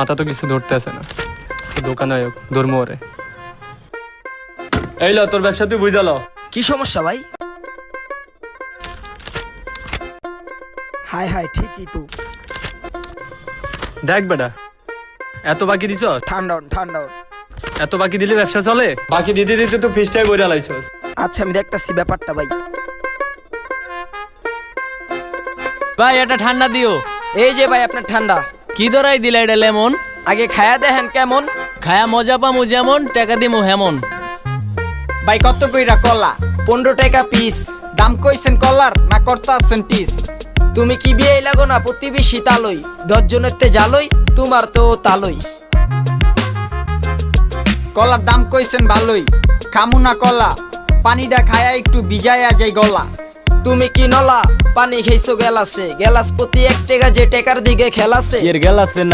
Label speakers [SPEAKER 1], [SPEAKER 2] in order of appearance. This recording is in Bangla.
[SPEAKER 1] মাথা তো কিছু ধরতে আছে না। আজকে দোকানে আয়োগ ধর্ম ওরে। এই ল তোর ব্যবসা তুই বুঝা ল।
[SPEAKER 2] কি সমস্যা ভাই? হাই হাই ঠিকই তো।
[SPEAKER 1] দেখ বেটা, এত বাকি দিছ,
[SPEAKER 2] ঠান্ডা ঠান্ডা।
[SPEAKER 1] এত বাকি দিলে ব্যবসা চলে? বাকি দিতে দিতে তো ফিসটাই বইরা লাইছস।
[SPEAKER 2] আচ্ছা আমি দেখতাছি ব্যাপারটা ভাই।
[SPEAKER 3] ভাই এটা ঠান্ডা দিও।
[SPEAKER 2] এই যে ভাই আপনার ঠান্ডা।
[SPEAKER 3] কি দরাই দিলা এটা লেমন?
[SPEAKER 2] আগে খায়া দেখেন কেমন।
[SPEAKER 3] খায়া মজা পামু যেমন, টাকা দিমু হেমন।
[SPEAKER 4] ভাই কত কইরা কলা? 15 টাকা পিস। দাম কইছেন কলার না করতাছেন টিস?
[SPEAKER 2] তুমি কি বিয়ে লাগো না প্রতিবেশী তালই, 10 জনেরতে জালই, তোমার তো তালই।
[SPEAKER 4] কলার দাম কইছেন ভালোই, খামু না কলা, পানিটা খায়া একটু ভিজায়া যাই গলা।
[SPEAKER 2] তুমি কি নলা পানি খেয়েছো গেলাসে, গেলাস প্রতি 1 টাকা যে টাকার দিকে খেলাছে।
[SPEAKER 3] এর গেলাছে